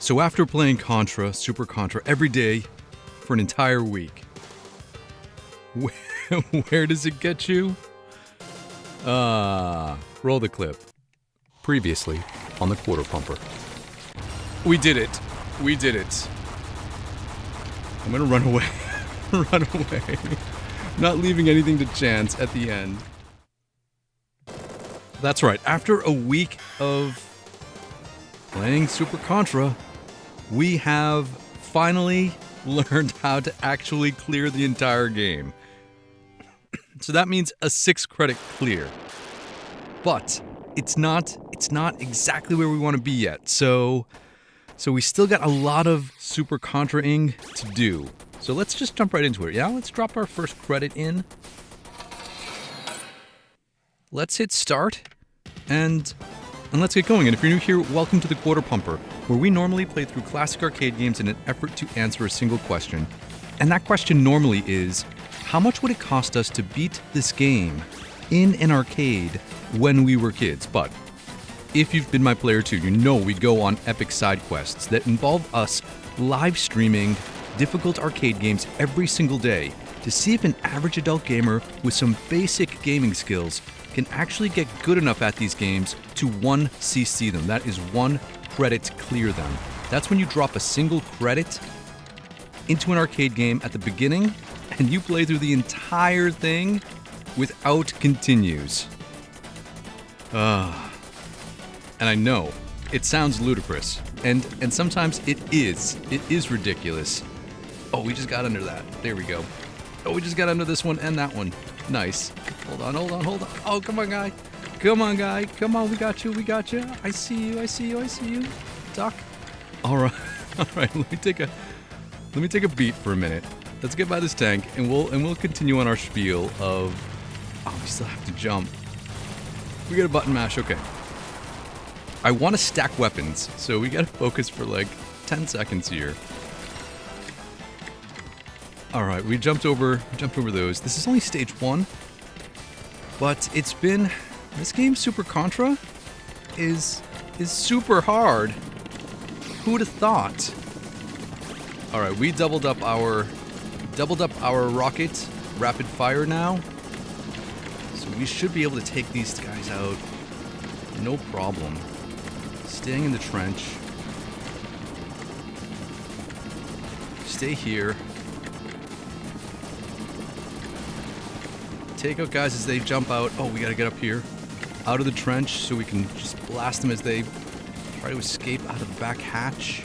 So after playing Contra, Super Contra, every day for an entire week, where does it get you? Roll the clip. Previously on the Quarter Pumper. We did it. We did it. I'm gonna run away. Run away. Not leaving anything to chance at the end. That's right. After a week of playing Super Contra, we have finally learned how to actually clear the entire game. So that means a 6-credit clear. But it's not exactly where we want to be yet. So we still got a lot of Super Contra-ing to do. So let's just jump right into it. Yeah, let's drop our first credit in. Let's hit start and let's get going. And if you're new here, welcome to the Quarter Pumper, where we normally play through classic arcade games in an effort to answer a single question. And that question normally is, how much would it cost us to beat this game in an arcade when we were kids? But if you've been my player too, you know we go on epic side quests that involve us live streaming difficult arcade games every single day to see if an average adult gamer with some basic gaming skills can actually get good enough at these games to 1cc them. That is 1 credit clear them. That's when you drop a single credit into an arcade game at the beginning and you play through the entire thing without continues. And I know it sounds ludicrous, and sometimes it is ridiculous. Oh, we just got under that. There we go. Oh, we just got under this one and that one. Nice. Hold on. Oh, come on, guy. Come on, guy. Come on, we got you. I see you. Duck. All right. Let me take a beat for a minute. Let's get by this tank, and we'll continue on our spiel of. Oh, we still have to jump. We got a button mash. Okay. I want to stack weapons, so we gotta focus for like 10 seconds here. All right, we jumped over those. This is only stage 1, but this game Super Contra is super hard. Who would have thought? All right, we doubled up our rocket rapid fire now, so we should be able to take these guys out, no problem. Staying in the trench. Stay here. Take out guys as they jump out. Oh, we gotta get up here. Out of the trench so we can just blast them as they try to escape out of the back hatch.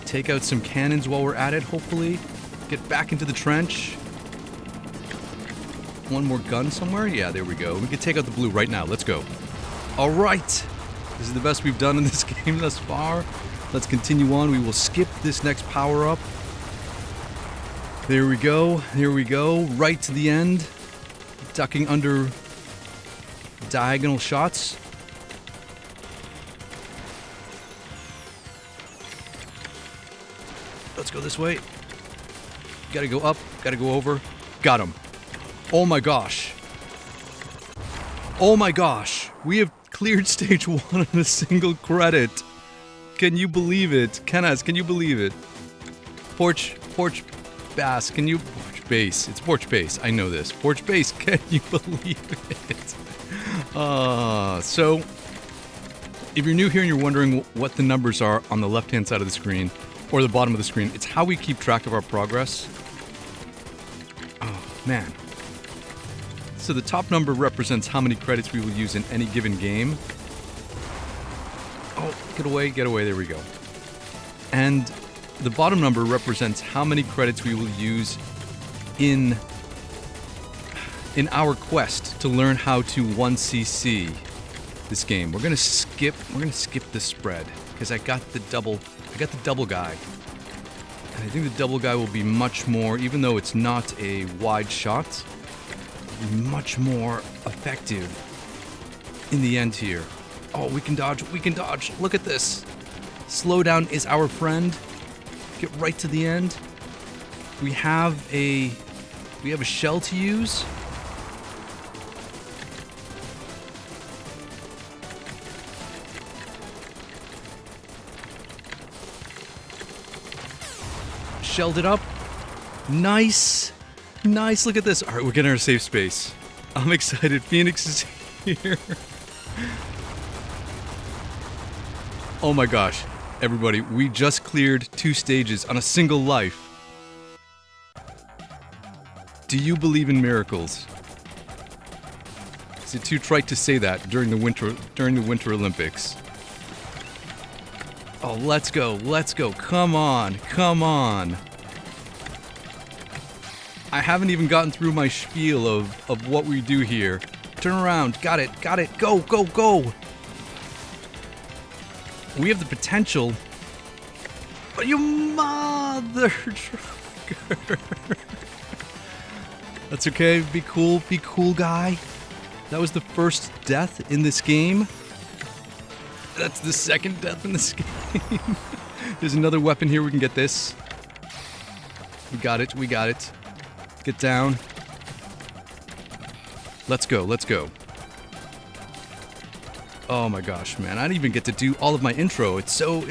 Take out some cannons while we're at it, hopefully. Get back into the trench. One more gun somewhere? Yeah, there we go. We can take out the blue right now. Let's go. All right. This is the best we've done in this game thus far. Let's continue on. We will skip this next power-up. There we go. Right to the end. Ducking under diagonal shots. Let's go this way. Gotta go up. Gotta go over. Got him. Oh my gosh. We have cleared stage 1 on a single credit. Can you believe it? Kenneth, can you believe it? Porch bass, porch base. It's porch base. I know this. Porch base, can you believe it? So, if you're new here and you're wondering what the numbers are on the left-hand side of the screen, or the bottom of the screen, it's how we keep track of our progress. Oh, man. So the top number represents how many credits we will use in any given game. Oh, get away, there we go. And the bottom number represents how many credits we will use in our quest to learn how to 1cc this game. We're gonna skip this spread because I got the double guy. And I think the double guy will be much more, even though it's not a wide shot, much more effective in the end here. Oh, we can dodge. Look at this. Slowdown is our friend. Get right to the end. We have a shell to use. shelled it up. Nice. Nice, look at this. All right, we're getting our safe space. I'm excited. Phoenix is here. Oh my gosh. Everybody, we just cleared 2 stages on a single life. Do you believe in miracles? Is it too trite to say that during the Winter Olympics? Oh, let's go. Let's go. Come on. Come on. I haven't even gotten through my spiel of what we do here. Turn around. Got it. Got it. Go, go, go. We have the potential. Oh, you mother trucker. That's okay. Be cool. Be cool, guy. That was the first death in this game. That's the second death in this game. There's another weapon here. We can get this. We got it. We got it. Get down. Let's go. Let's go. Oh my gosh, man. I didn't even get to do all of my intro. It's so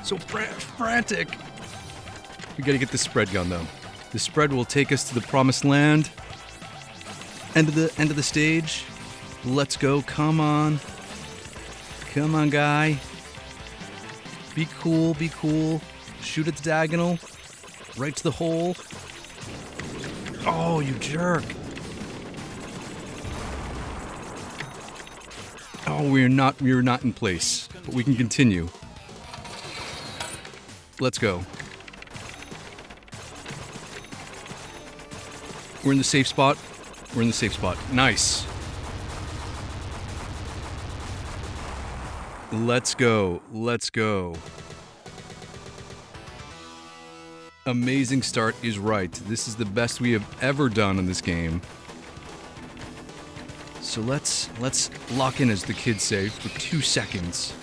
frantic. We gotta get this spread gun though. The spread will take us to the promised land. End of the stage. Let's go. Come on. Come on, guy. Be cool. Be cool. Shoot at the diagonal. Right to the hole. Oh, you jerk. Oh, we're not in place, but we can continue. Let's go. We're in the safe spot. We're in the safe spot. Nice. Let's go. Let's go. Amazing start is right. This is the best we have ever done in this game. So let's lock in, as the kids say, for 2 seconds.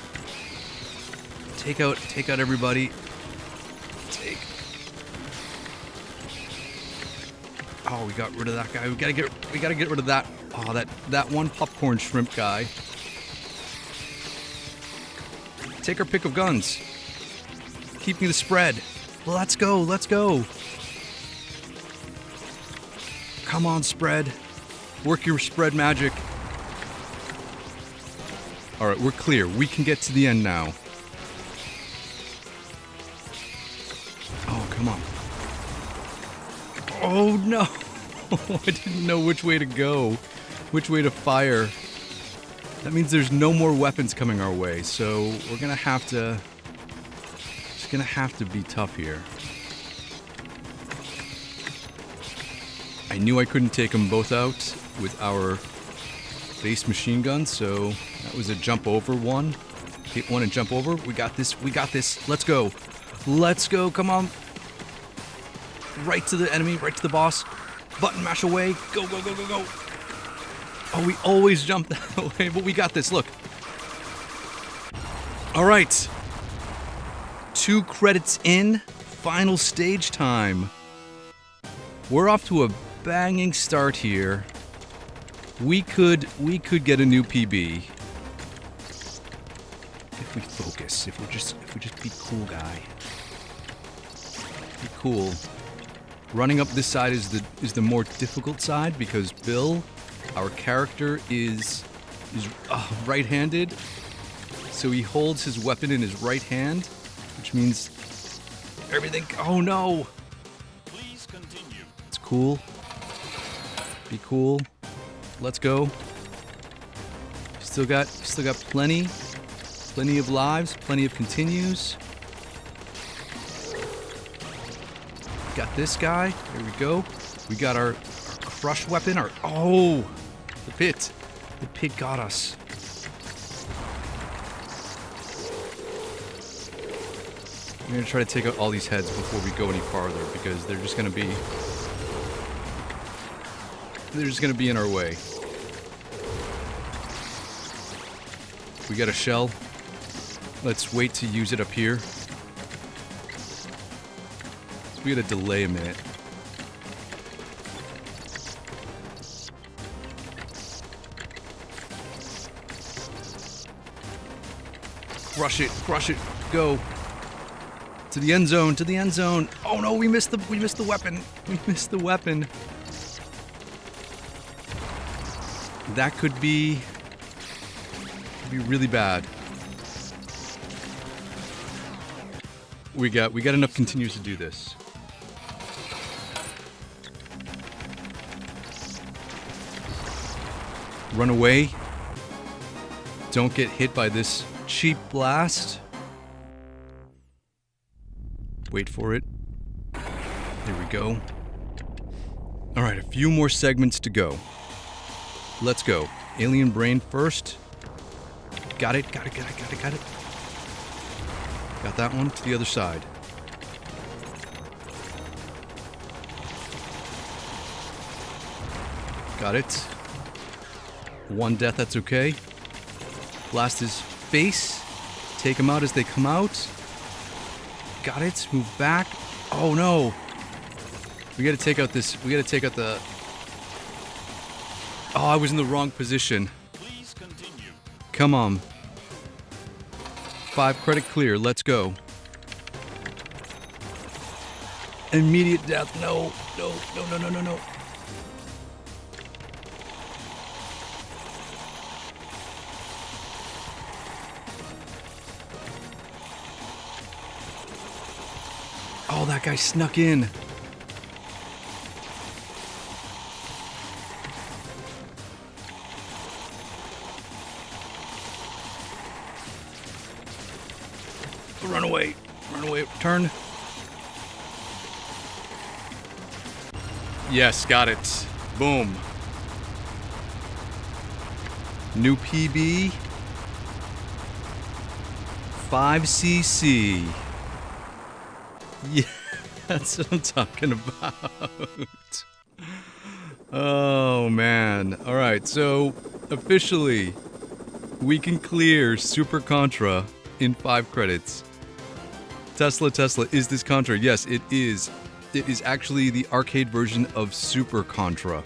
Take out everybody. Oh, we got rid of that guy. We gotta get rid of that. Oh, that one popcorn shrimp guy. Take our pick of guns. Keep me the spread. Let's go. Let's go. Come on, spread. Work your spread magic. All right, we're clear. We can get to the end now. Oh, come on. Oh, no. I didn't know which way to go, which way to fire. That means there's no more weapons coming our way, so we're gonna have to... It's gonna have to be tough here. I knew I couldn't take them both out with our base machine gun, so that was a jump over one. Hit one and jump over. We got this. We got this. Let's go. Let's go. Come on. Right to the enemy. Right to the boss. Button mash away. Go, go, go, go, go. Oh, we always jump that way, but we got this. Look. All right. 2 credits in. Final stage time. We're off to a banging start here. We could get a new PB if we focus. If we just be cool, guy. Be cool. Running up this side is the more difficult side because Bill, our character, is right-handed, so he holds his weapon in his right hand, which means everything. Oh no! Please continue. It's cool. Be cool. Let's go. Still got plenty of lives, plenty of continues. Got this guy. There we go. We got our crush weapon. The pit. The pit got us. We're gonna try to take out all these heads before we go any farther because they're just gonna be in our way. We got a shell. Let's wait to use it up here. We gotta delay a minute. Crush it, go. To the end zone, to the end zone. Oh no, we missed the weapon. We missed the weapon. That could be really bad. We got enough continues to do this. Run away. Don't get hit by this cheap blast. Wait for it. There we go. All right, a few more segments to go. Let's go. Alien brain first. Got it. Got that one to the other side. Got it. One death, that's okay. Blast his face. Take him out as they come out. Got it. Move back. Oh no. We gotta take out this. We gotta take out the. Oh, I was in the wrong position. Please continue. Come on. 5 credit clear. Let's go. Immediate death. No. No. Oh, that guy snuck in. Run away. Turn. Yes, got it. Boom. New PB. 5cc. Yeah, that's what I'm talking about. Oh, man. All right, so officially, we can clear Super Contra in 5 credits. Tesla, is this Contra? Yes, it is. It is actually the arcade version of Super Contra.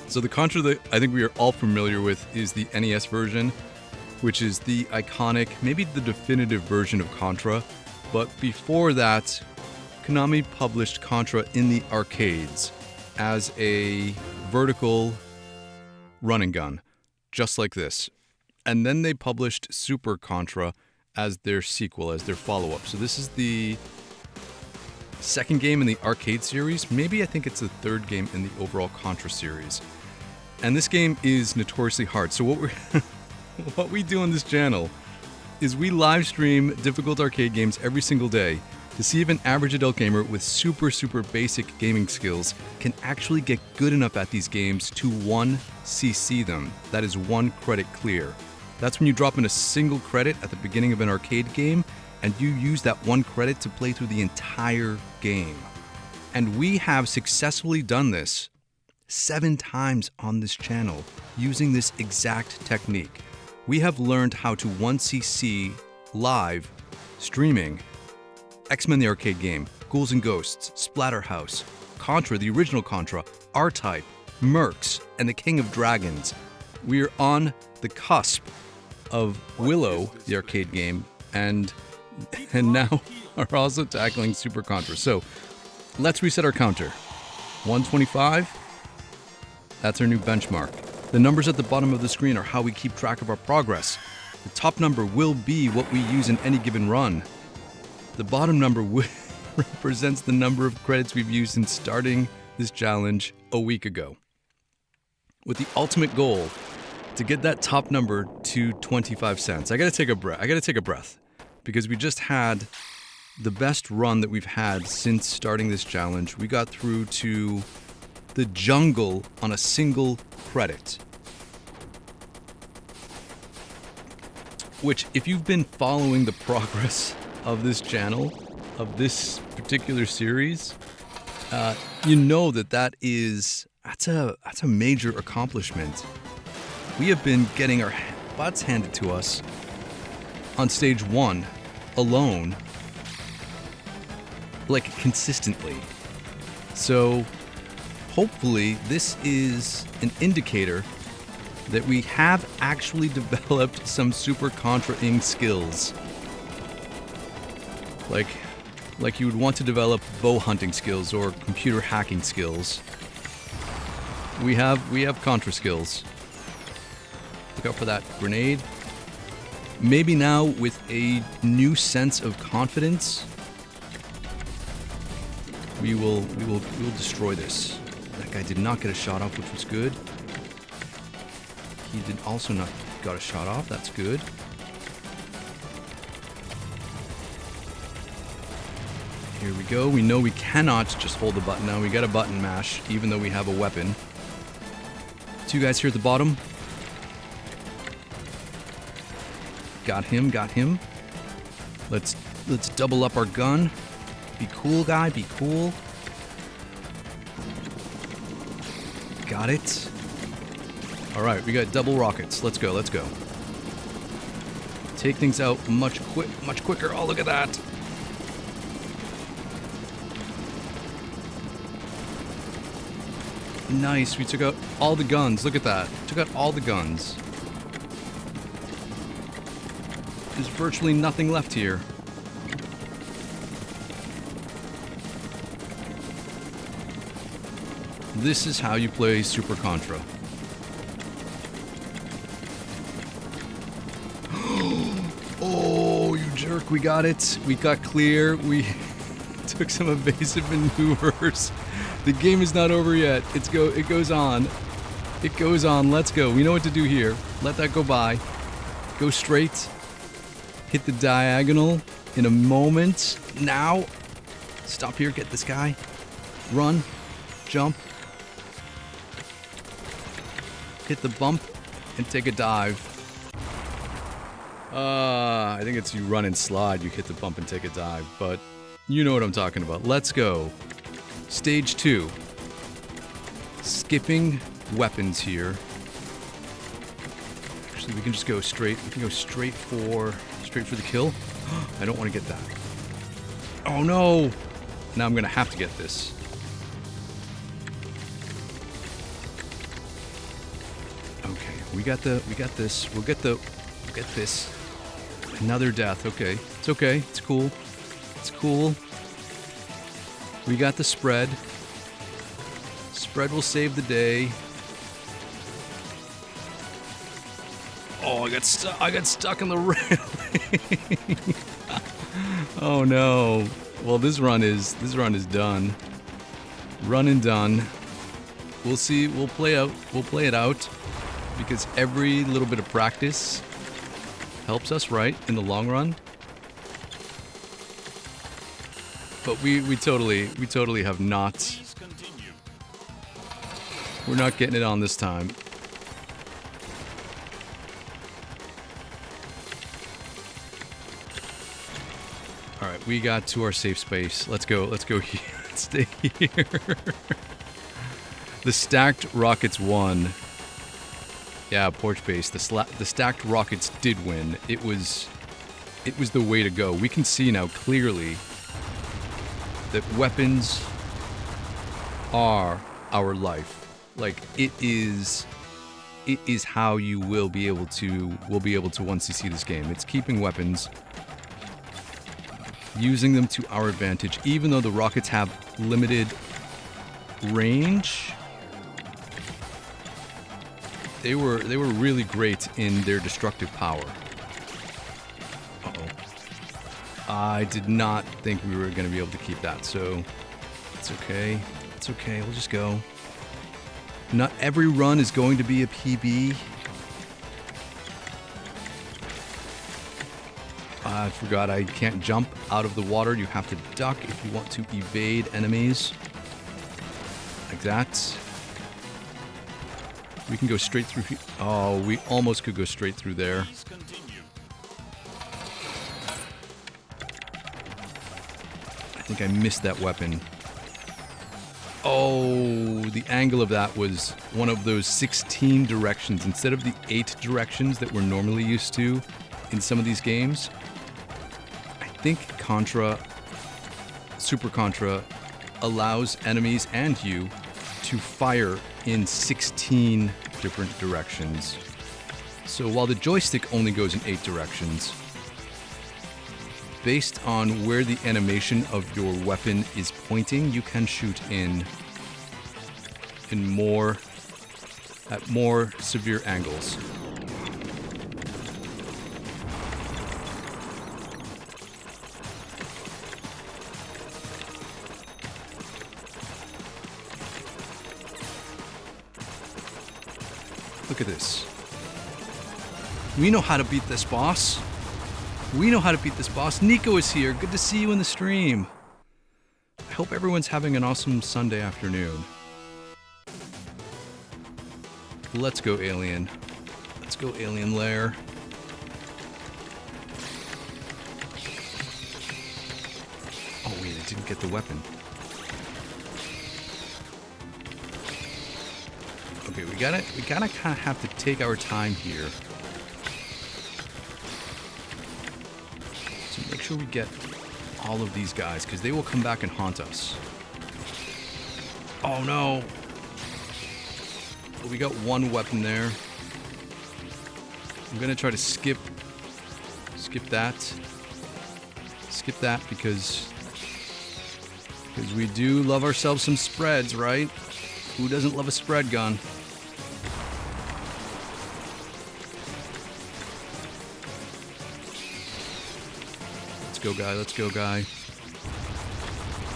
So the Contra that I think we are all familiar with is the NES version, which is the iconic, maybe the definitive version of Contra. But before that, Konami published Contra in the arcades as a vertical run and gun, just like this. And then they published Super Contra as their sequel, as their follow-up. So this is the second game in the arcade series. Maybe I think it's the third game in the overall Contra series. And this game is notoriously hard. So what we do on this channel is we live stream difficult arcade games every single day to see if an average adult gamer with super basic gaming skills can actually get good enough at these games to 1cc them. That is 1 credit clear. That's when you drop in a single credit at the beginning of an arcade game and you use that 1 credit to play through the entire game. And we have successfully done this 7 times on this channel using this exact technique. We have learned how to 1cc live streaming X-Men the arcade game, Ghouls N Ghosts, Splatterhouse, Contra, the original Contra, R-Type, Mercs, and the King of Dragons. We are on the cusp of Willow, the arcade game, and now are also tackling Super Contra. So let's reset our counter. 125. That's our new benchmark. The numbers at the bottom of the screen are how we keep track of our progress. The top number will be what we use in any given run. The bottom number represents the number of credits we've used since starting this challenge a week ago, with the ultimate goal to get that top number to 25 cents. I gotta take a breath because we just had the best run that we've had since starting this challenge. We got through to the jungle on a single credit. Which, if you've been following the progress of this channel, of this particular series, you know that's a major accomplishment. We have been getting our butts handed to us on stage 1 alone, like consistently. So hopefully this is an indicator that we have actually developed some Super Contra-ing skills. like you would want to develop bow hunting skills or computer hacking skills. We have Contra skills. Look out for that grenade. Maybe now with a new sense of confidence, we will destroy this. That guy did not get a shot off, which was good. He did also not got a shot off. That's good. Here we go. We know we cannot just hold the button now. We got a button mash, even though we have a weapon. Two guys here at the bottom. Got him, got him. Let's double up our gun. Be cool, guy, be cool. Got it. Alright, we got double rockets. Let's go, let's go. Take things out much quicker. Oh, look at that. Nice, we took out all the guns. Look at that. Took out all the guns. There's virtually nothing left here. This is how you play Super Contra. Oh, you jerk, we got it. We got clear. We took some evasive maneuvers. The game is not over yet. It goes on. It goes on. Let's go. We know what to do here. Let that go by. Go straight. Hit the diagonal in a moment. Now. Stop here. Get this guy. Run. Jump. Hit the bump and take a dive. I think it's you run and slide. You hit the bump and take a dive. But you know what I'm talking about. Let's go. Stage 2. Skipping weapons here. Actually, we can just go straight. We can go straight for the kill. I don't want to get that. Oh no! Now I'm gonna have to get this. Okay, we got this. We'll get this. Another death. Okay, it's okay. It's cool. It's cool. We got the spread. Spread will save the day. Oh, I got stuck in the railing. Oh no. Well, this run is done. Run and done. We'll see. We'll play it out because every little bit of practice helps us, right, in the long run. But we totally have not. We're not getting it on this time. All right, we got to our safe space. Let's go here. Let's stay here. The stacked rockets won. Yeah, porch base. The stacked rockets did win. It was the way to go. We can see now clearly that weapons are our life. Like it is how you will be able to once you see this game. It's keeping weapons, using them to our advantage, even though the rockets have limited range. They were really great in their destructive power. Uh-oh. I did not think we were going to be able to keep that, so it's okay. It's okay. We'll just go. Not every run is going to be a PB. I forgot I can't jump out of the water. You have to duck if you want to evade enemies. Like that. We can go straight through. Oh, we almost could go straight through there. I think I missed that weapon. Oh, the angle of that was one of those 16 directions instead of the 8 directions that we're normally used to in some of these games. I think Super Contra allows enemies and you to fire in 16 different directions. So while the joystick only goes in 8 directions, based on where the animation of your weapon is pointing, you can shoot at more severe angles. Look at this. We know how to beat this boss. We know how to beat this boss. Nico is here. Good to see you in the stream. I hope everyone's having an awesome Sunday afternoon. Let's go, Alien. Let's go, Alien Lair. Oh, wait, I didn't get the weapon. Okay, we gotta kind of have to take our time here. So make sure we get all of these guys, because they will come back and haunt us. Oh no! But we got one weapon there. I'm gonna try to skip that. Skip that because we do love ourselves some spreads, right? Who doesn't love a spread gun? Let's go, guy. Let's go, guy.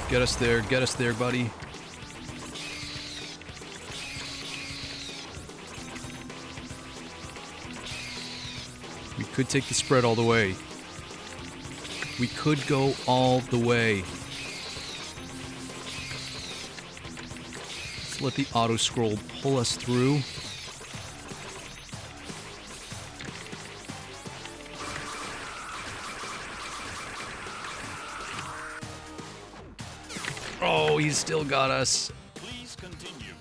Get us there, buddy. We could take the spread all the way. We could go all the way. Let's let the auto scroll pull us through. Oh, he's still got us. Please continue.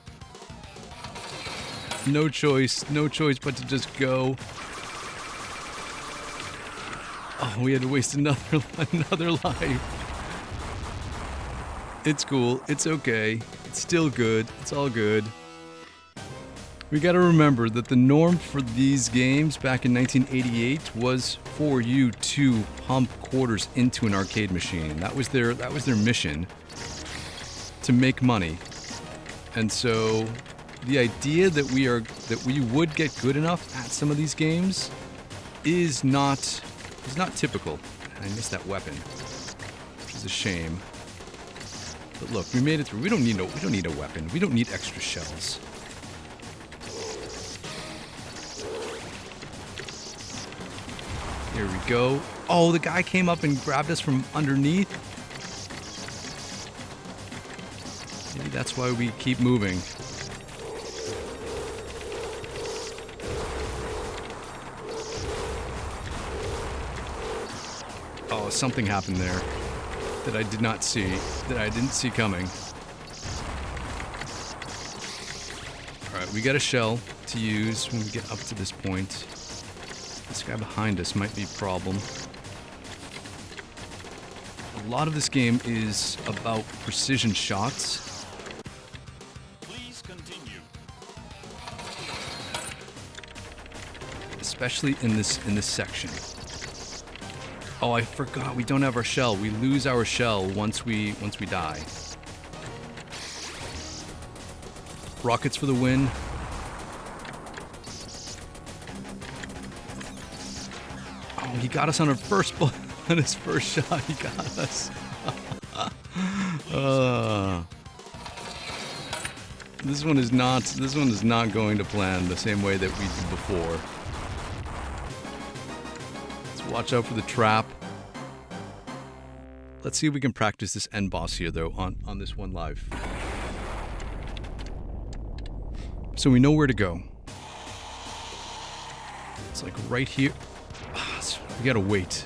No choice but to just go. Oh, we had to waste another life. It's cool. It's okay. It's still good. It's all good. We gotta remember that the norm for these games back in 1988 was for you to pump quarters into an arcade machine. That was their mission, to make money. And so the idea that we would get good enough at some of these games is not typical. I missed that weapon, which is a shame. But look, we made it through. We don't need a weapon. We don't need extra shells. Here we go. Oh, the guy came up and grabbed us from underneath. Maybe that's why we keep moving. Oh, something happened there that I did not see, that I didn't see coming. Alright, we got a shell to use when we get up to this point. This guy behind us might be a problem. A lot of this game is about precision shots. Please continue. Especially in this section. Oh, I forgot we don't have our shell. We lose our shell once we die. Rockets for the win. Oh, he got us on our first on his first shot. He got us. This one is not going to plan the same way that we did before. Watch out for the trap. Let's see if we can practice this end boss here, though, on this one live. So we know where to go. It's like right here. So we gotta wait.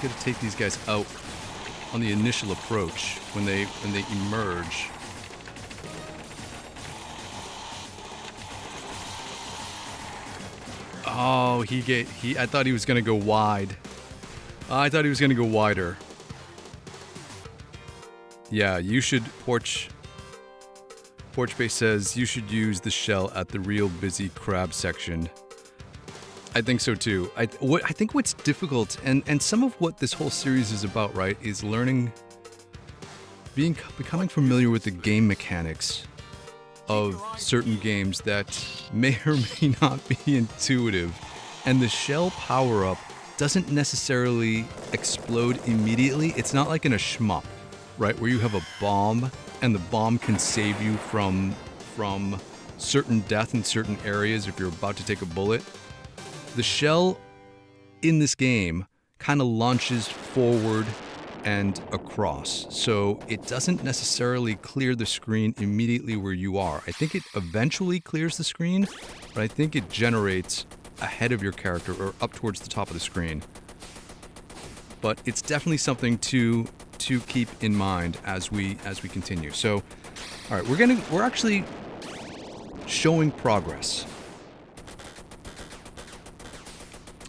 Got to take these guys out on the initial approach when they emerge. Oh, I thought he was gonna go wide. I thought he was gonna go wider. Yeah, you should Porch Base says you should use the shell at the real busy crab section. I think so too. I think what's difficult and some of what this whole series is about, right, is learning, becoming familiar with the game mechanics of certain games that may or may not be intuitive. And the shell power-up doesn't necessarily explode immediately. It's not like in a shmup, right, where you have a bomb and the bomb can save you from certain death in certain areas if you're about to take a bullet. The shell in this game kind of launches forward and across, so it doesn't necessarily clear the screen immediately where you are. I think it eventually clears the screen, but I think it generates ahead of your character or up towards the top of the screen. But it's definitely something to keep in mind as we continue. So, all right, we're actually showing progress,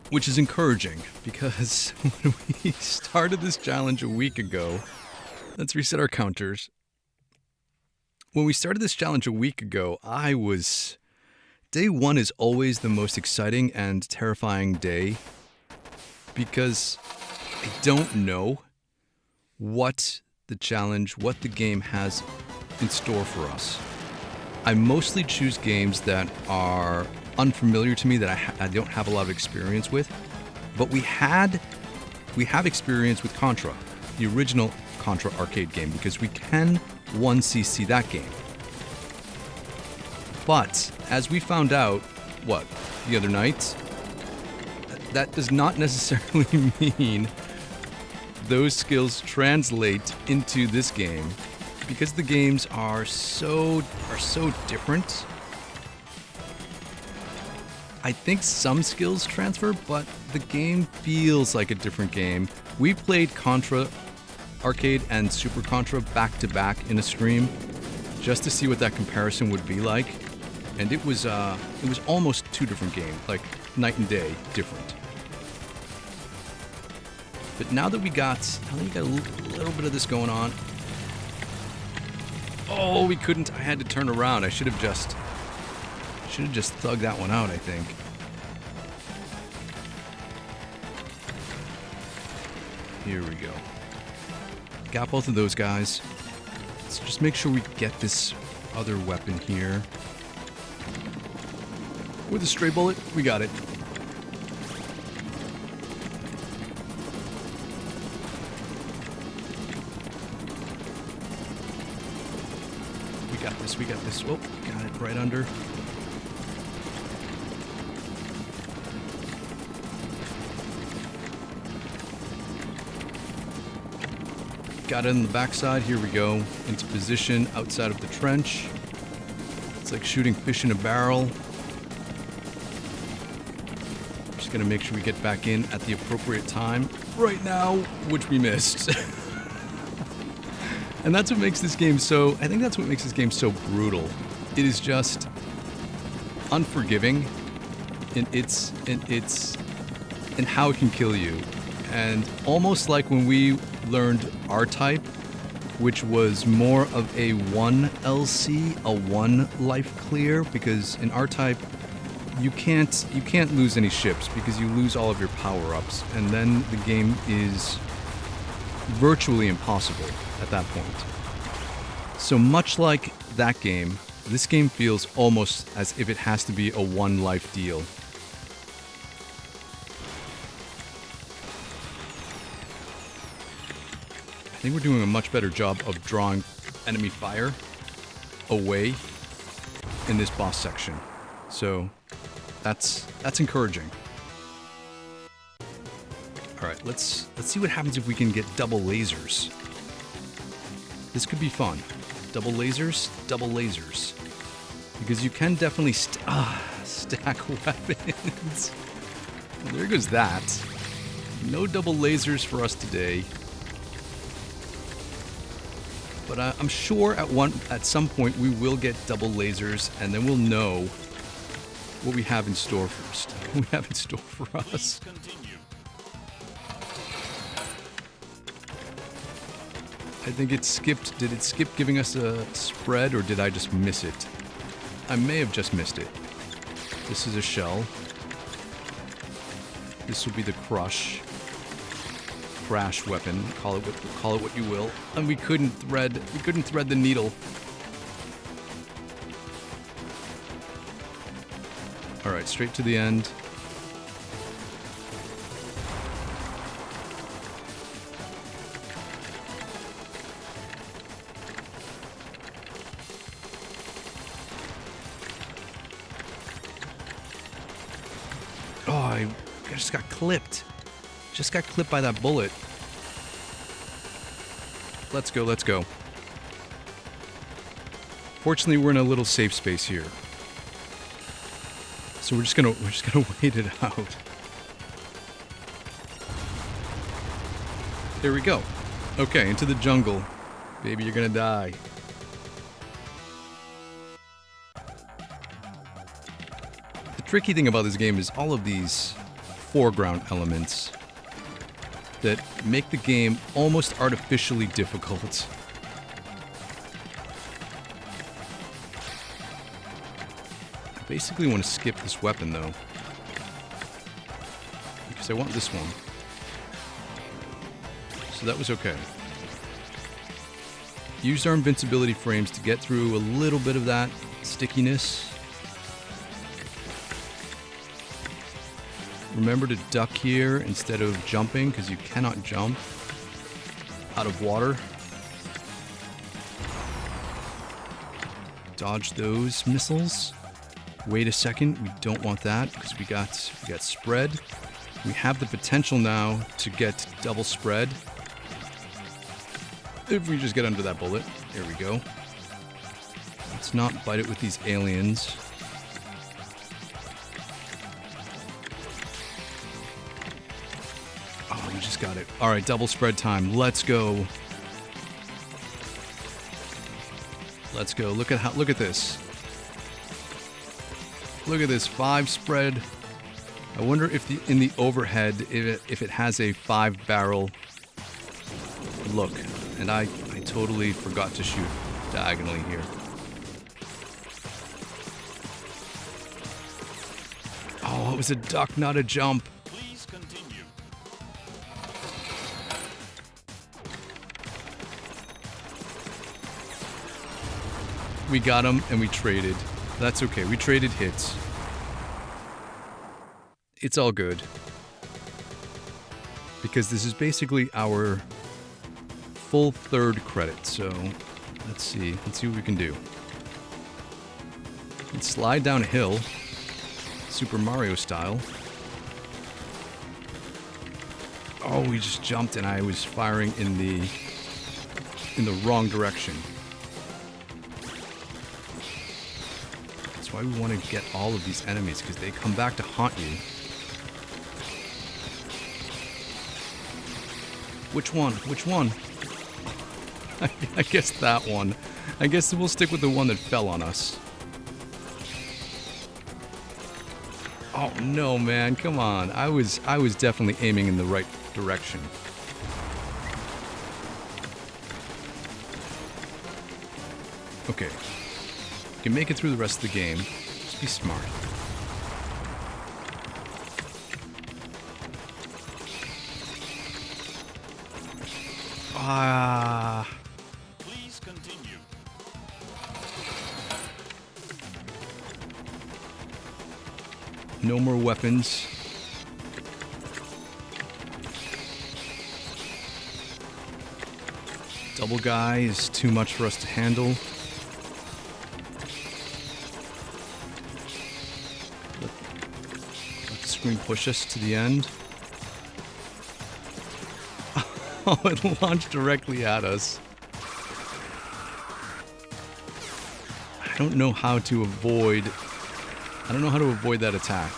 which is encouraging because when we started this challenge a week ago, let's reset our counters. When we started this challenge a week ago, day one is always the most exciting and terrifying day because I don't know what the challenge, what the game has in store for us. I mostly choose games that are unfamiliar to me, that I don't have a lot of experience with, but we have experience with Contra, the original Contra arcade game, because we can 1cc that game. But as we found out, the other night, that does not necessarily mean those skills translate into this game, because the games are so different. I think some skills transfer, but the game feels like a different game. We played Contra Arcade and Super Contra back to back in a stream just to see what that comparison would be like, and it was almost two different games, like night and day different. But now that we got a little bit of this going on. Oh, we couldn't. I had to turn around. I should have just thugged that one out, I think. Here we go. Got both of those guys. Let's just make sure we get this other weapon here. With a stray bullet, we got it. We got this. Oh, got it right under. Got it on the backside. Here we go. Into position outside of the trench. It's like shooting fish in a barrel. Just gonna make sure we get back in at the appropriate time right now, which we missed. And that's what makes this game so, I think that's what makes this game so brutal. It is just unforgiving in how it can kill you. And almost like when we learned R-Type, which was more of a 1 LC, a 1 life clear, because in R-Type you can't lose any ships because you lose all of your power-ups, and then the game is virtually impossible at that point. So much like that game, this game feels almost as if it has to be a 1 life deal. I think we're doing a much better job of drawing enemy fire away in this boss section. So that's encouraging. All right, let's see what happens if we can get double lasers. This could be fun. Double lasers. Because you can definitely stack weapons. Well, there goes that. No double lasers for us today. But I'm sure at some point we will get double lasers, and then we'll know what we have in store first. What we have in store for us. Continue. I think it skipped. Did it skip giving us a spread, or did I just miss it? I may have just missed it. This is a shell. This will be the crash weapon. Call it what you will. And we couldn't thread the needle. All right, straight to the end. Oh, I just got clipped. Just got clipped by that bullet. Let's go, let's go. Fortunately, we're in a little safe space here. So we're just gonna wait it out. There we go. Okay, into the jungle. Baby, you're gonna die. The tricky thing about this game is all of these foreground elements that make the game almost artificially difficult. I basically want to skip this weapon though, because I want this one. So that was okay. Used our invincibility frames to get through a little bit of that stickiness. Remember to duck here instead of jumping, because you cannot jump out of water. Dodge those missiles. Wait a second, we don't want that because we got spread. We have the potential now to get double spread. If we just get under that bullet. There we go. Let's not bite it with these aliens. Oh, we just got it. All right, double spread time. Let's go. Let's go. Look at this. Look at this 5 spread. I wonder if in the overhead if it has a 5-barrel look. And I totally forgot to shoot diagonally here. Oh, it was a duck, not a jump. Please continue. We got him and we traded. That's okay. We traded hits. It's all good. Because this is basically our full 3rd credit. So let's see. Let's see what we can do. Let's slide down a hill. Super Mario style. Oh, we just jumped and I was firing in the wrong direction. That's why we want to get all of these enemies, because they come back to haunt you. Which one? Which one? I guess that one. I guess we'll stick with the one that fell on us. Oh no, man, come on. I was definitely aiming in the right direction. Okay. You can make it through the rest of the game. Just be smart. Please continue. No more weapons. Double guy is too much for us to handle. Let the screen push us to the end. Oh, it launched directly at us. I don't know how to avoid that attack.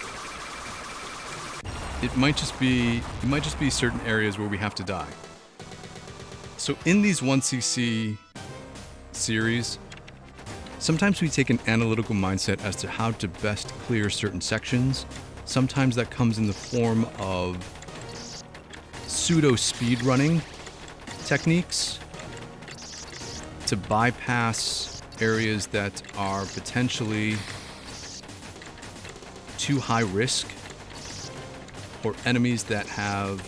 It might just be certain areas where we have to die. So in these 1cc series, Sometimes we take an analytical mindset as to how to best clear certain sections. Sometimes that comes in the form of pseudo speedrunning techniques to bypass areas that are potentially too high risk, or enemies that have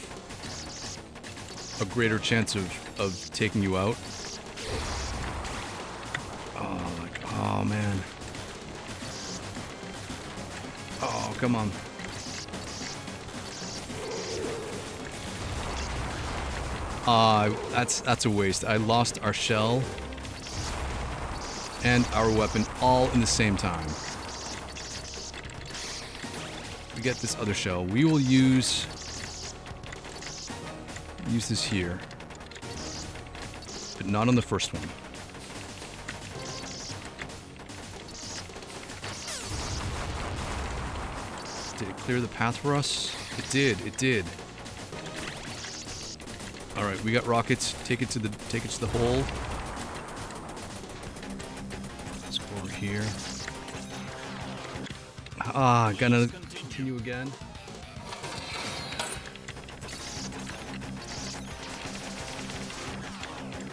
a greater chance of taking you out. Oh man. Oh, come on. That's a waste. I lost our shell and our weapon all in the same time. We get this other shell. We will use this here, but not on the first one. Did it clear the path for us? It did. All right, we got rockets. Take it to the hole. Let's go over here. Gonna continue again.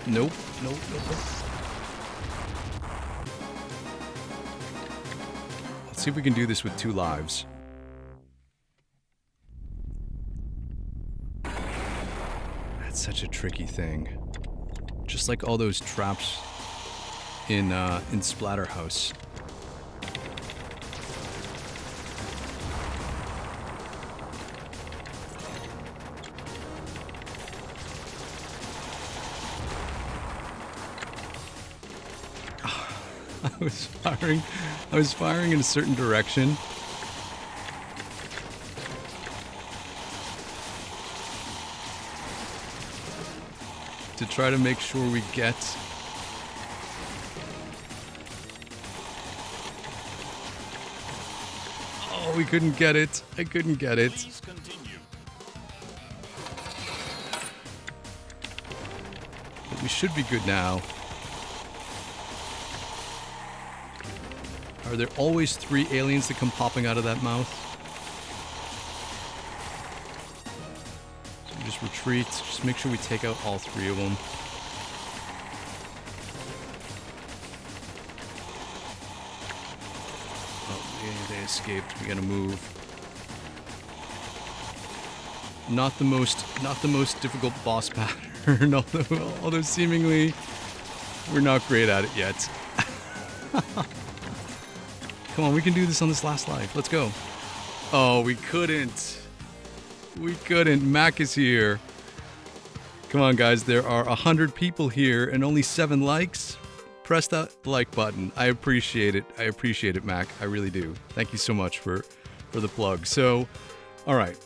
Nope. Let's see if we can do this with 2 lives. That's such a tricky thing. Just like all those traps in Splatterhouse. I was firing in a certain direction. To try to make sure we get Oh, we couldn't get it. I couldn't get it. Please continue. But we should be good now. Are there always 3 aliens that come popping out of that mouth? So just retreat. Just make sure we take out all 3 of them. Oh, yeah, they escaped. We gotta move. Not the most difficult boss pattern. Although seemingly we're not great at it yet. Come on, we can do this on this last life. Let's go. Oh, we couldn't. We couldn't. Mac is here. Come on, guys. There are 100 people here and only 7 likes. Press that like button. I appreciate it. I appreciate it, Mac. I really do. Thank you so much for the plug. So, all right.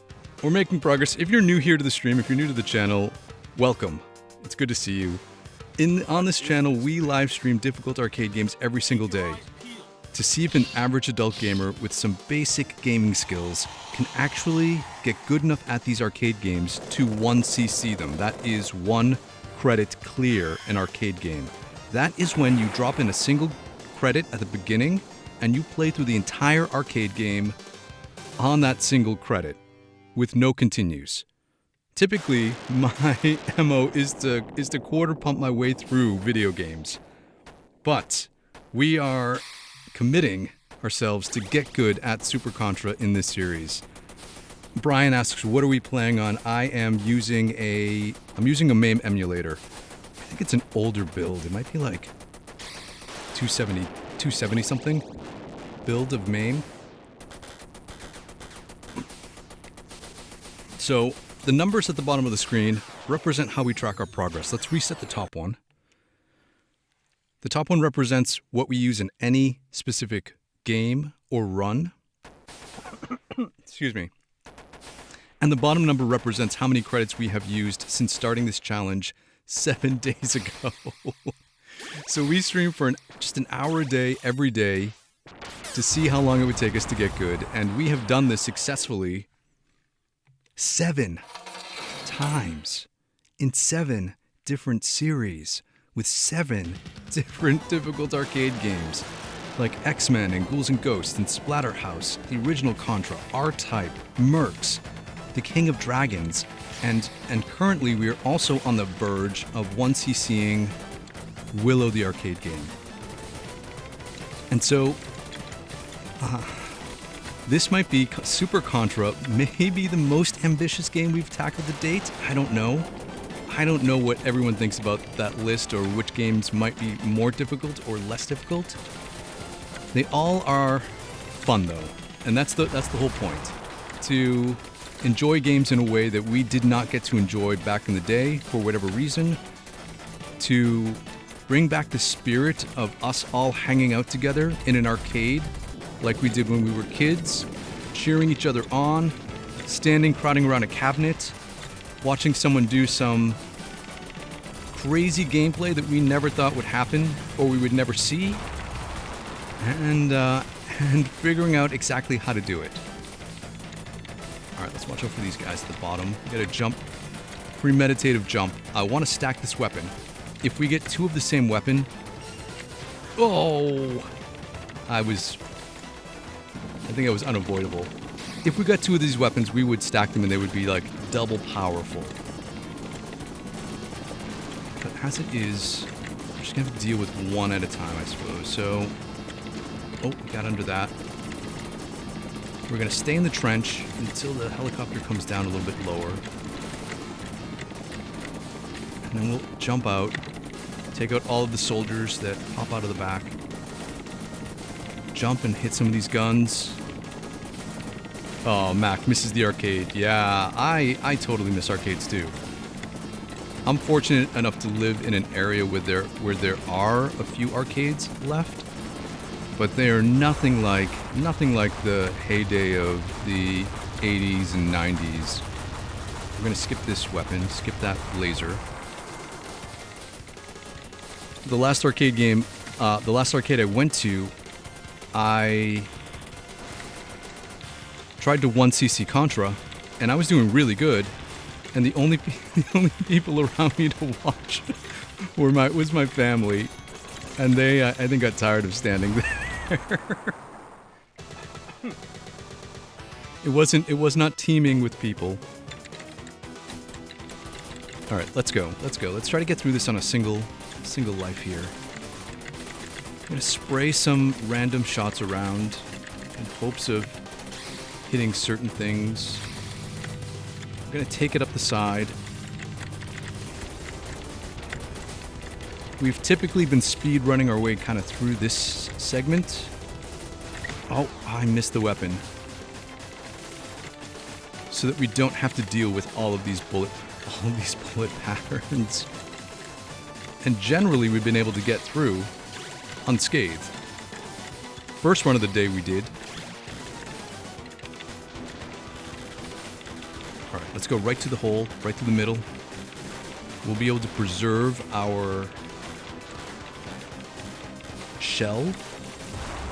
We're making progress. If you're new here to the stream, if you're new to the channel, welcome. It's good to see you. On this channel, we live stream difficult arcade games every single day to see if an average adult gamer with some basic gaming skills can actually get good enough at these arcade games to 1cc them. That is 1 credit clear an arcade game. That is when you drop in a single credit at the beginning and you play through the entire arcade game on that single credit with no continues. Typically, my MO is to quarter pump my way through video games. But we are committing ourselves to get good at Super Contra in this series. Brian asks, what are we playing on? I'm using a MAME emulator. I think it's an older build. It might be like 270 something build of MAME. So the numbers at the bottom of the screen represent how we track our progress. Let's reset the top one. The top one represents what we use in any specific game or run. Excuse me. And the bottom number represents how many credits we have used since starting this challenge 7 days ago. So we stream for just an hour a day, every day, to see how long it would take us to get good. And we have done this successfully 7 times in 7 different series. with 7 different difficult arcade games, like X-Men and Ghouls N Ghosts and Splatterhouse, the original Contra, R-Type, Mercs, the King of Dragons, and currently we are also on the verge of 1cc'ing Willow the arcade game. And so, this might be Super Contra, maybe the most ambitious game we've tackled to date. I don't know. I don't know what everyone thinks about that list or which games might be more difficult or less difficult. They all are fun though, and that's the whole point. To enjoy games in a way that we did not get to enjoy back in the day for whatever reason. To bring back the spirit of us all hanging out together in an arcade like we did when we were kids, cheering each other on, standing crowding around a cabinet, watching someone do some crazy gameplay that we never thought would happen or we would never see, and figuring out exactly how to do it. All right, let's watch out for these guys at the bottom. We got a jump, premeditative jump. I want to stack this weapon. If we get 2 of the same weapon, oh, I think I was unavoidable. If we got 2 of these weapons, we would stack them and they would be like double powerful. But as it is, we're just gonna have to deal with one at a time, I suppose. So, oh, we got under that. We're gonna stay in the trench until the helicopter comes down a little bit lower. And then we'll jump out, take out all of the soldiers that pop out of the back. Jump and hit some of these guns. Oh, Mac misses the arcade. Yeah, I totally miss arcades too. I'm fortunate enough to live in an area where there are a few arcades left, but they are nothing like the heyday of the 80s and 90s. We're gonna skip this weapon, skip that laser. The last arcade I went to, I tried to 1cc Contra, and I was doing really good, and the only people around me to watch was my family, and they I think got tired of standing there. It was not teeming with people. All right, let's go. Let's try to get through this on a single life here. I'm gonna spray some random shots around in hopes of hitting certain things. I'm gonna take it up the side. We've typically been speed running our way kind of through this segment. Oh, I missed the weapon. So that we don't have to deal with all of these bullet patterns. And generally we've been able to get through unscathed. First run of the day we did. Alright, let's go right to the hole, right to the middle. We'll be able to preserve our shell,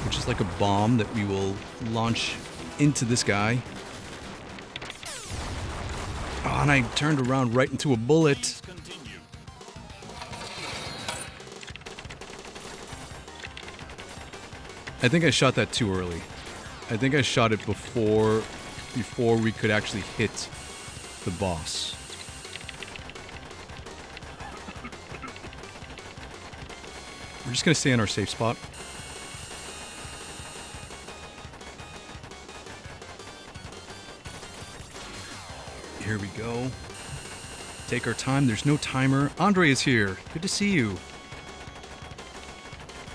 which is like a bomb that we will launch into this guy. Oh, and I turned around right into a bullet. I think I shot that too early. I think I shot it before we could actually hit the boss. We're just gonna stay in our safe spot. Here we go. Take our time. There's no timer. Andre is here. Good to see you.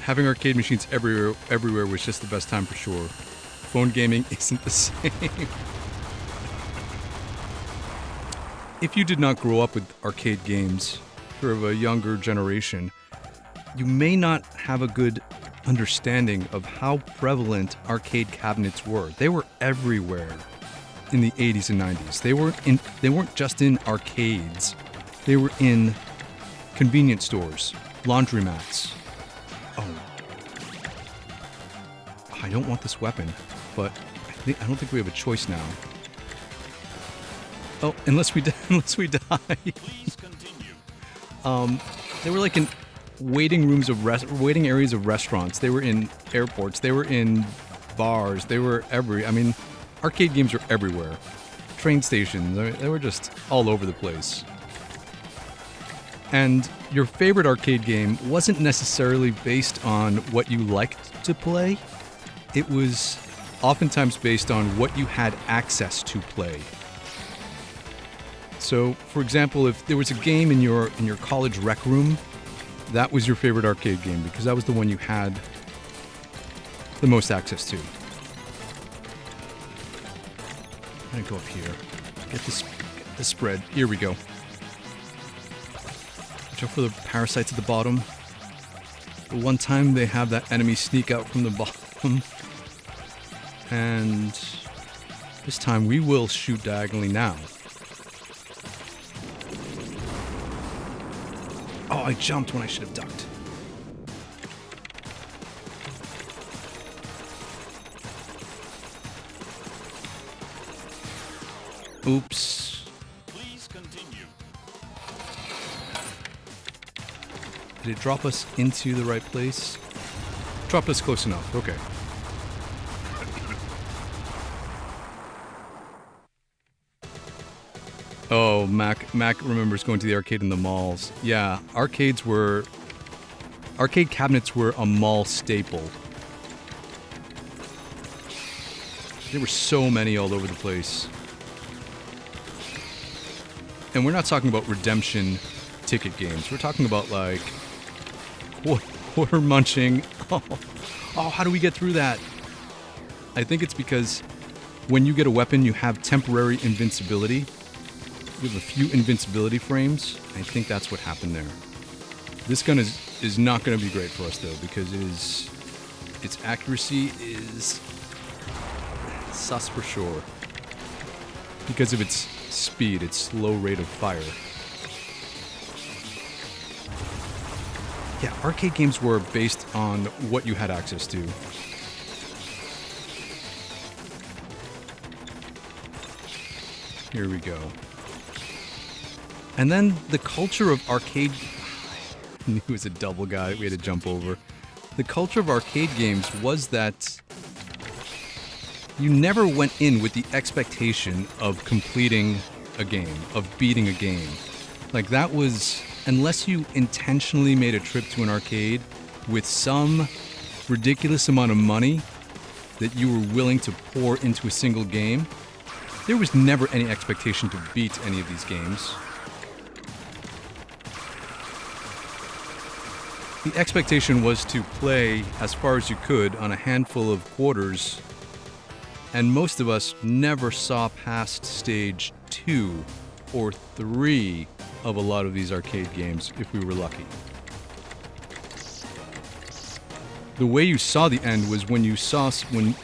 Having arcade machines everywhere was just the best time for sure. Phone gaming isn't the same. If you did not grow up with arcade games, if you're of a younger generation, you may not have a good understanding of how prevalent arcade cabinets were. They were everywhere in the 80s and 90s. They weren't just in arcades. They were in convenience stores, laundromats. Oh. I don't want this weapon, but I don't think we have a choice now. Oh, unless we die. Please continue. They were like in waiting waiting areas of restaurants. They were in airports. They were in bars. They were arcade games were everywhere. Train stations. They were just all over the place. And your favorite arcade game wasn't necessarily based on what you liked to play. It was oftentimes based on what you had access to play. So, for example, if there was a game in your college rec room, that was your favorite arcade game because that was the one you had the most access to. I'm gonna go up here. Get the spread. Here we go. Watch out for the parasites at the bottom. The one time they have that enemy sneak out from the bottom. And this time we will shoot diagonally now. Oh, I jumped when I should have ducked. Oops. Please continue. Did it drop us into the right place? Dropped us close enough. Okay. Oh, Mac remembers going to the arcade in the malls. Yeah, arcade cabinets were a mall staple. There were so many all over the place. And we're not talking about redemption ticket games. We're talking about like quarter munching. Oh, how do we get through that? I think it's because when you get a weapon, you have temporary invincibility. We have a few invincibility frames. I think that's what happened there. This gun is not going to be great for us though, because its accuracy is sus for sure. Because of its speed, its slow rate of fire. Yeah, arcade games were based on what you had access to. Here we go. And then the culture of arcade... I knew it was a double guy we had to jump over. The culture of arcade games was that you never went in with the expectation of completing a game, of beating a game. Like that was... Unless you intentionally made a trip to an arcade with some ridiculous amount of money that you were willing to pour into a single game, there was never any expectation to beat any of these games. The expectation was to play as far as you could on a handful of quarters, and most of us never saw past stage 2 or 3 of a lot of these arcade games if we were lucky. The way you saw the end was when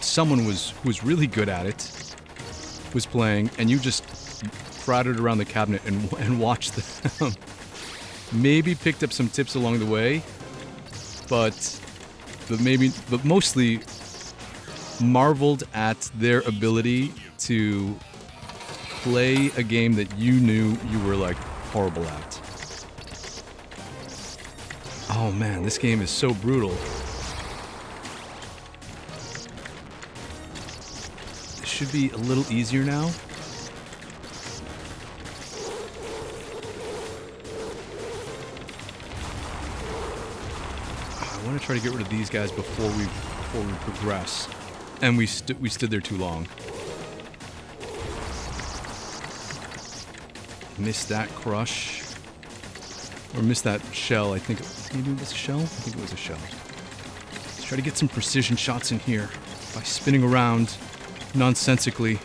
someone who was really good at it was playing, and you just crowded around the cabinet and watched them. Maybe picked up some tips along the way, but mostly marveled at their ability to play a game that you knew you were like horrible at. Oh man, this game is so brutal. It should be a little easier now. I want to try to get rid of these guys before we progress. And we stood there too long. Missed that crush. Or missed that shell, I think. Maybe it was a shell? I think it was a shell. Let's try to get some precision shots in here by spinning around nonsensically.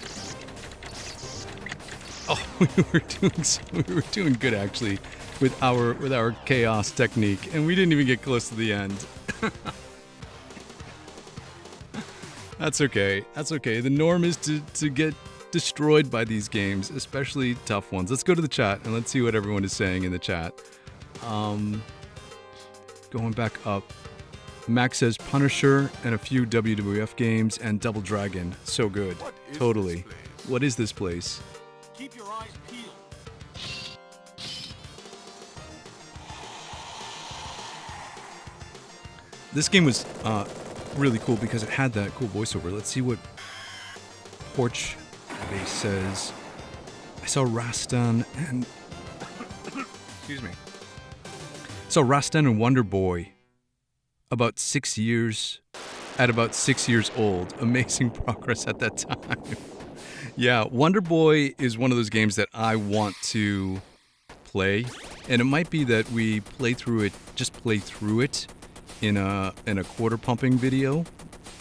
Oh, we were doing good actually with our chaos technique, and we didn't even get close to the end. That's okay. That's okay. The norm is to get destroyed by these games, especially tough ones. Let's go to the chat and let's see what everyone is saying in the chat. Going back up. Max says Punisher and a few WWF games and Double Dragon. So good. Totally. What is this place? Keep your eyes peeled. This game was really cool because it had that cool voiceover. Let's see what Porch Base says. I saw Rastan and excuse me. So Rastan and Wonder Boy about 6 years old. Amazing progress at that time. Yeah, Wonder Boy is one of those games that I want to play, and it might be that we play through it in a quarter pumping video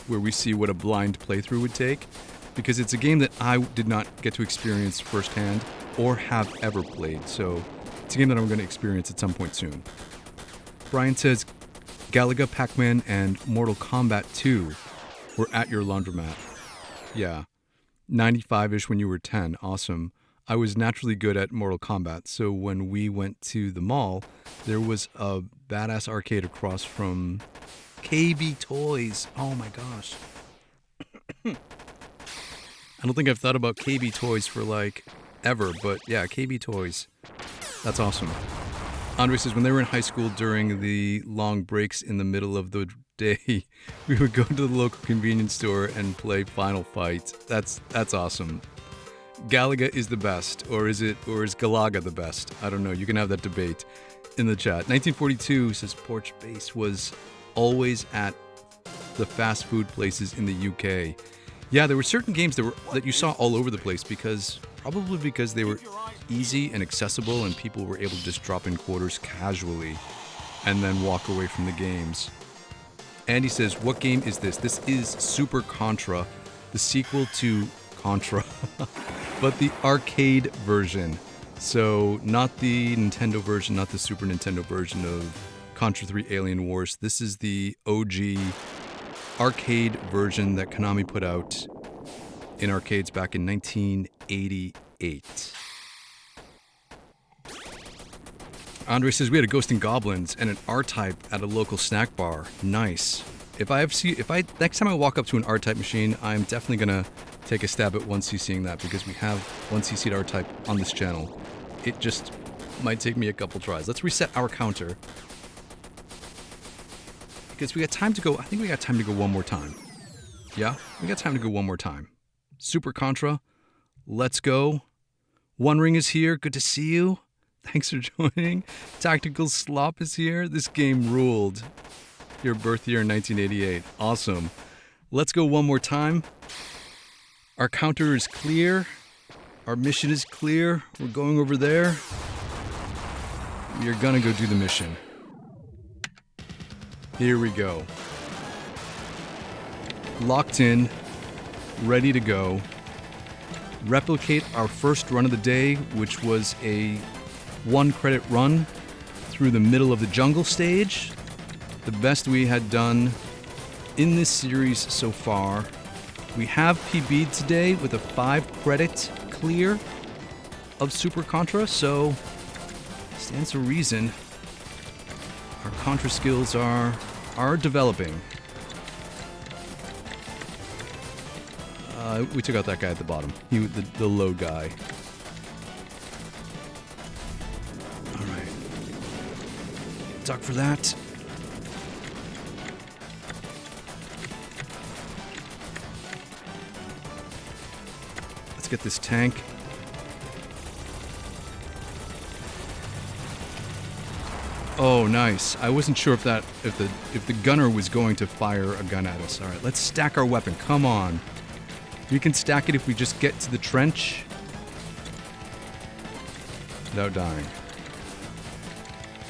where we see what a blind playthrough would take, because it's a game that I did not get to experience firsthand or have ever played. So it's a game that I'm going to experience at some point soon. Brian says Galaga, Pac-Man, and Mortal Kombat 2 were at your laundromat. Yeah, 95-ish when you were 10. Awesome. I was naturally good at Mortal Kombat, so when we went to the mall, there was a badass arcade across from KB Toys. Oh my gosh. I don't think I've thought about KB Toys for like ever, but yeah, KB Toys. That's awesome. Andre says when they were in high school during the long breaks in the middle of the day, we would go to the local convenience store and play Final Fight. That's awesome. Galaga is the best, or is Galaga the best? I don't know. You can have that debate in the chat. 1942 says Porch Base was always at the fast food places in the UK. Yeah, there were certain games that you saw all over the place probably because they were easy and accessible and people were able to just drop in quarters casually and then walk away from the games. Andy says, what game is this? This is Super Contra, the sequel to Contra, but the arcade version. So not the Nintendo version, not the Super Nintendo version of Contra 3 Alien Wars. This is the OG arcade version that Konami put out in arcades back in 1988. Andre says we had a Ghosts N Goblins and an R-Type at a local snack bar. Nice. Next time I walk up to an R-Type machine, I'm definitely gonna take a stab at 1cc'ing that, because we have 1cc'd R-Type on this channel. It just might take me a couple tries. Let's reset our counter, because we got time to go. I think we got time to go one more time. Yeah, we got time to go one more time. Super Contra, let's go. One Ring is here. Good to see you. Thanks for joining. Tactical Slop is here. This game ruled. Your birth year in 1988. Awesome. Let's go one more time. Our counter is clear. Our mission is clear. We're going over there. We are gonna go do the mission. Here we go. Locked in. Ready to go. Replicate our first run of the day, which was a 1 credit run through the middle of the jungle stage. The best we had done in this series so far. We have PB'd today with a 5 credit clear of Super Contra, so stands to reason our Contra skills are developing. We took out that guy at the bottom. The low guy. All right. Duck for that. Let's get this tank. Oh, nice. I wasn't sure if the gunner was going to fire a gun at us. All right, let's stack our weapon. Come on. We can stack it if we just get to the trench without dying.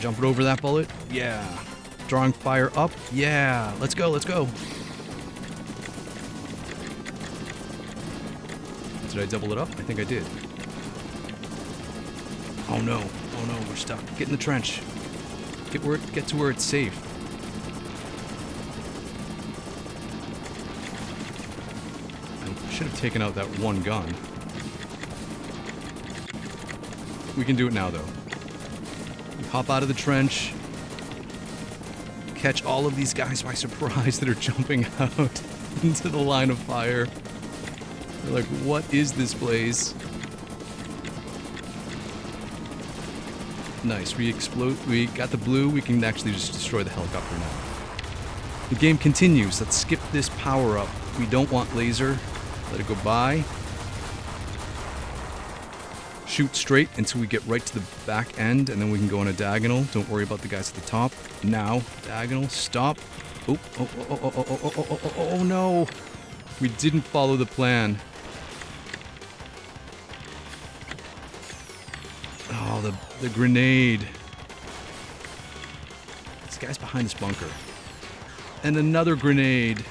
Jump it over that bullet. Yeah. Drawing fire up. Yeah. Let's go. Let's go. Did I double it up? I think I did. Oh no. Oh no. We're stuck. Get in the trench. Get to where it's safe. I should have taken out that one gun. We can do it now, though. We hop out of the trench. Catch all of these guys by surprise that are jumping out into the line of fire. They're like, what is this place? Nice. We got the blue. We can actually just destroy the helicopter now. The game continues. Let's skip this power-up. We don't want laser. Let it go by. Shoot straight until we get right to the back end, and then we can go on a diagonal. Don't worry about the guys at the top. Now, diagonal, stop. Oh, oh, no. We didn't follow the plan. Oh, the grenade. This guy's behind this bunker. And another grenade.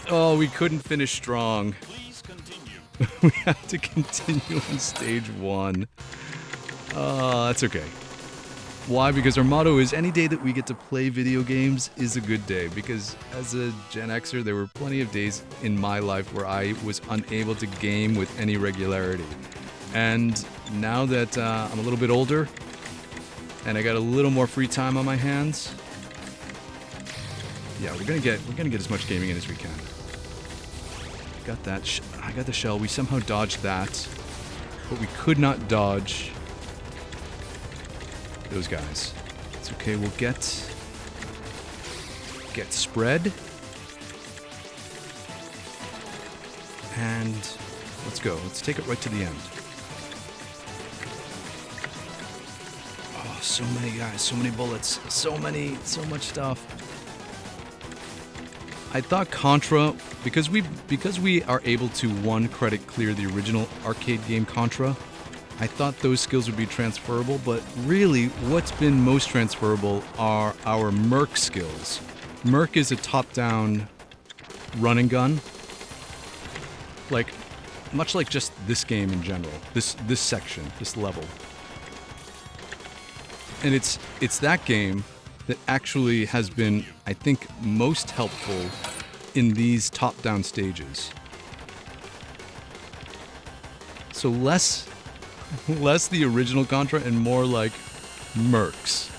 Oh, we couldn't finish strong. Please continue. We have to continue on stage 1. That's okay. Why? Because our motto is any day that we get to play video games is a good day. Because as a Gen Xer, there were plenty of days in my life where I was unable to game with any regularity. And now that I'm a little bit older and I got a little more free time on my hands, yeah, we're gonna get as much gaming in as we can. Got that. I got the shell. We somehow dodged that, but we could not dodge those guys. It's okay. We'll get spread, and let's go. Let's take it right to the end. Oh, so many guys, so many bullets, so much stuff. I thought Contra, because we are able to 1 credit clear the original arcade game Contra, I thought those skills would be transferable, but really what's been most transferable are our Merc skills. Merc is a top-down run and gun, much like just this game in general, this section, this level. And it's that game that actually has been, I think, most helpful in these top-down stages. So less the original Contra and more like Mercs,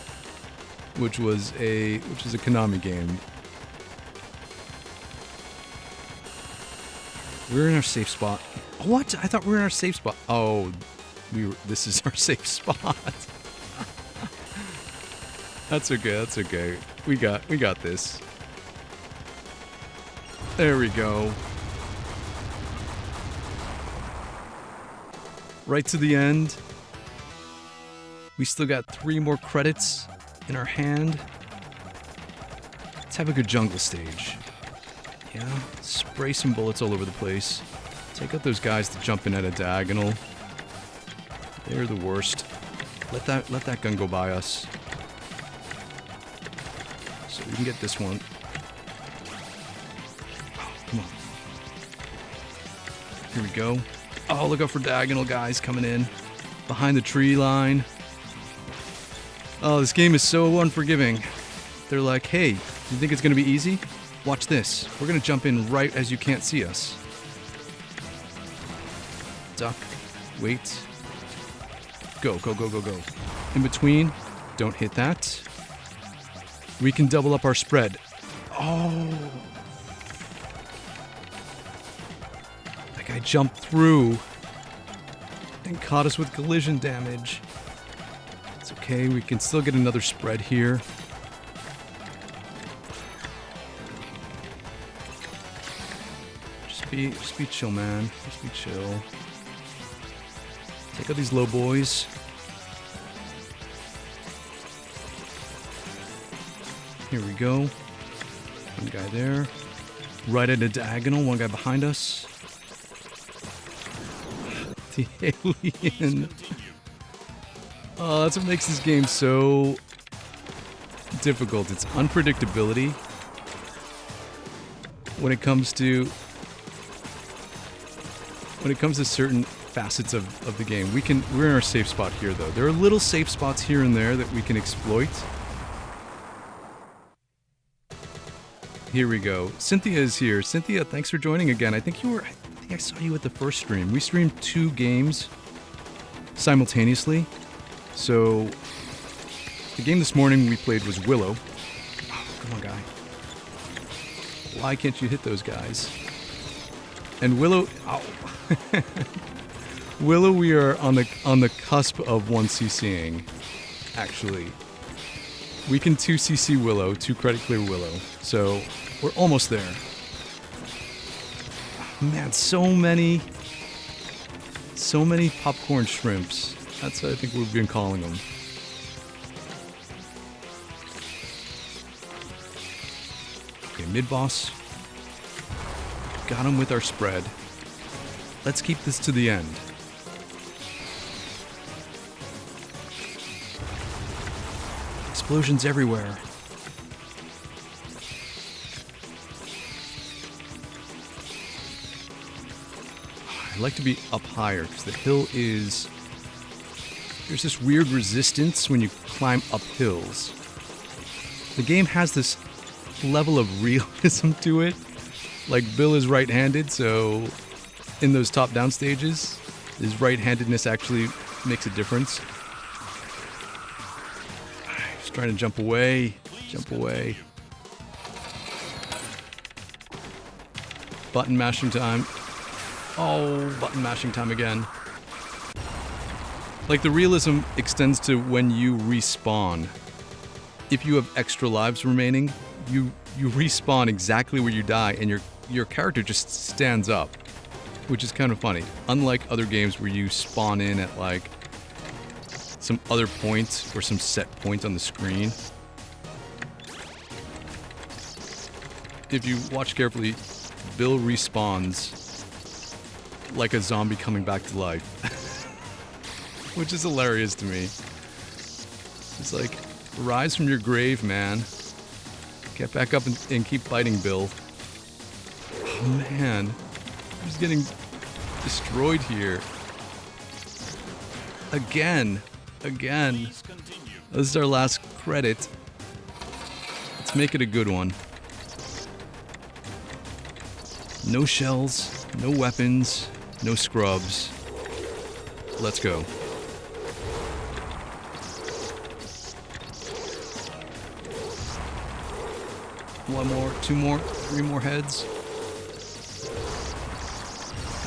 which is a Konami game. We're in our safe spot. What? I thought we were in our safe spot. Oh, this is our safe spot. That's okay, that's okay. We got this. There we go. Right to the end. We still got 3 more credits in our hand. Let's have a good jungle stage. Yeah, spray some bullets all over the place. Take out those guys that jump in at a diagonal. They're the worst. Let that gun go by us. So we can get this one. Oh, come on. Here we go. Oh, look out for diagonal guys coming in. Behind the tree line. Oh, this game is so unforgiving. They're like, hey, you think it's going to be easy? Watch this. We're going to jump in right as you can't see us. Duck. Wait. Go, go, go, go, go. In between. Don't hit that. We can double up our spread. Oh. That guy jumped through and caught us with collision damage. It's okay. We can still get another spread here. Just be chill, man. Just be chill. Take out these low boys. Here we go. One guy there. Right at a diagonal. One guy behind us. The alien. Oh, that's what makes this game so difficult. It's unpredictability. When it comes to certain facets of the game. We're in our safe spot here though. There are little safe spots here and there that we can exploit. Here we go. Cynthia is here. Cynthia, thanks for joining again. I think I saw you at the first stream. We streamed 2 games simultaneously. So the game this morning we played was Willow. Oh, come on, guy. Why can't you hit those guys? And Willow, ow. Willow, we are on the cusp of 1CCing, actually. We can 2cc Willow, 2 credit clear Willow. So we're almost there. Man, so many popcorn shrimps. That's what I think we've been calling them. Okay, mid-boss. Got him with our spread. Let's keep this to the end. Explosions everywhere. I'd like to be up higher because the hill is... There's this weird resistance when you climb up hills. The game has this level of realism to it. Like, Bill is right-handed, so in those top-down stages, his right-handedness actually makes a difference. Just trying to jump away. Jump away. Button mashing time. Oh, button mashing time again. Like, the realism extends to when you respawn. If you have extra lives remaining, you respawn exactly where you die, and your character just stands up, which is kind of funny. Unlike other games where you spawn in at, like, some other point or some set point on the screen. If you watch carefully, Bill respawns like a zombie coming back to life. Which is hilarious to me. It's like, rise from your grave, man. Get back up and keep fighting, Bill. Oh, man. I'm just getting destroyed here. Again. Please continue. This is our last credit. Let's make it a good one. No shells, no weapons, no scrubs. Let's go. One more, 2 more, 3 more heads.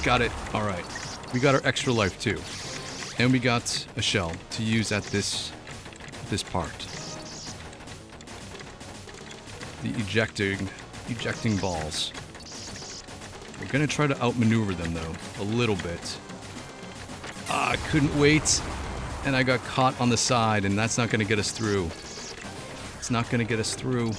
Got it. All right. We got our extra life too. And we got a shell to use at this part. The ejecting balls. We're gonna try to outmaneuver them though, a little bit. I couldn't wait, and I got caught on the side, and that's not gonna get us through. It's not gonna get us through.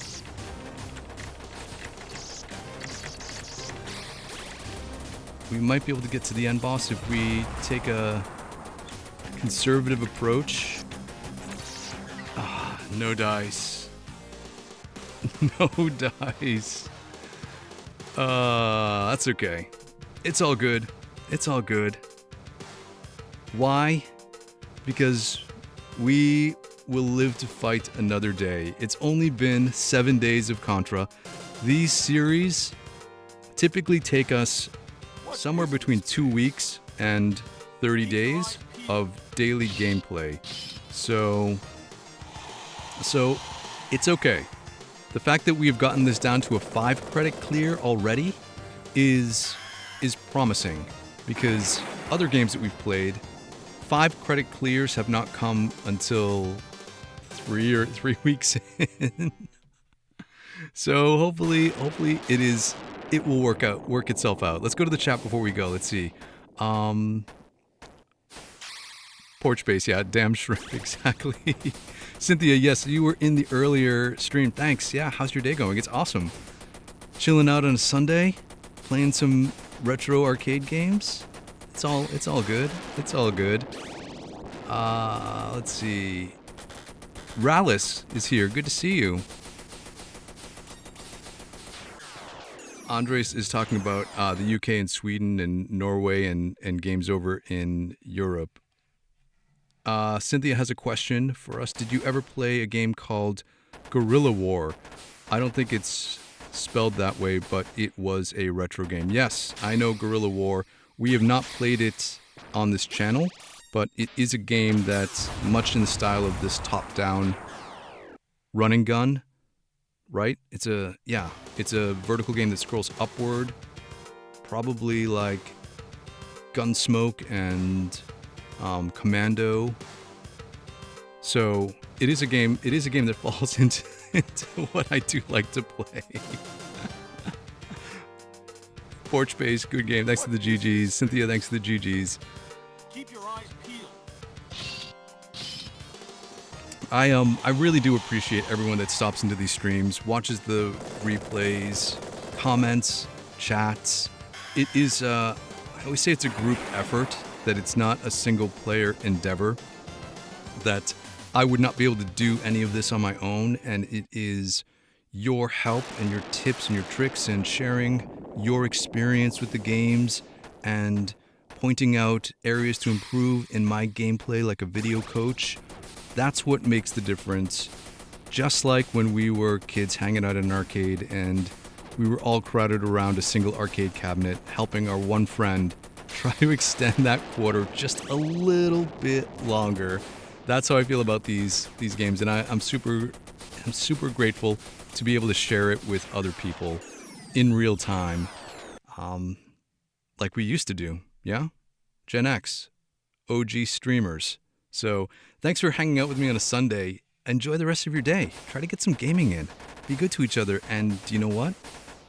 We might be able to get to the end boss if we take a conservative approach. No dice. No dice. That's okay. It's all good. It's all good. Why? Because we will live to fight another day. It's only been 7 days of Contra. These series typically take us somewhere between 2 weeks and 30 days of daily gameplay. So it's okay. The fact that we have gotten this down to a 5 credit clear already is promising, because other games that we've played, 5 credit clears have not come until 3 weeks in. So hopefully it will work itself out. Let's go to the chat before we go. Let's see. Porch base, yeah, damn shrimp, exactly. Cynthia, yes, you were in the earlier stream. Thanks. Yeah, how's your day going? It's awesome. Chilling out on a Sunday, playing some retro arcade games. It's all good. It's all good. Let's see. Rallis is here. Good to see you. Andres is talking about the UK and Sweden and Norway and games over in Europe. Cynthia has a question for us. Did you ever play a game called Guerrilla War? I don't think it's spelled that way, but it was a retro game. Yes, I know Guerrilla War. We have not played it on this channel, but it is a game that's much in the style of this top-down run and gun, right? It's a vertical game that scrolls upward, probably like Gunsmoke and Commando, So it is a game. It is a game that falls into what I do like to play. Porch Base, good game. Thanks to the GGs. Cynthia, thanks to the GGs. Keep your eyes peeled. I really do appreciate everyone that stops into these streams, watches the replays, comments, chats. It is I always say it's a group effort, that it's not a single player endeavor, that I would not be able to do any of this on my own, and it is your help and your tips and your tricks and sharing your experience with the games and pointing out areas to improve in my gameplay like a video coach. That's what makes the difference. Just like when we were kids hanging out in an arcade and we were all crowded around a single arcade cabinet, helping our one friend try to extend that quarter just a little bit longer. That's how I feel about these games, and I'm super grateful to be able to share it with other people in real time, like we used to do. Yeah, Gen X, OG streamers. So thanks for hanging out with me on a Sunday. Enjoy the rest of your day. Try to get some gaming in. Be good to each other, and you know what?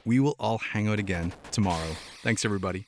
We will all hang out again tomorrow. Thanks, everybody.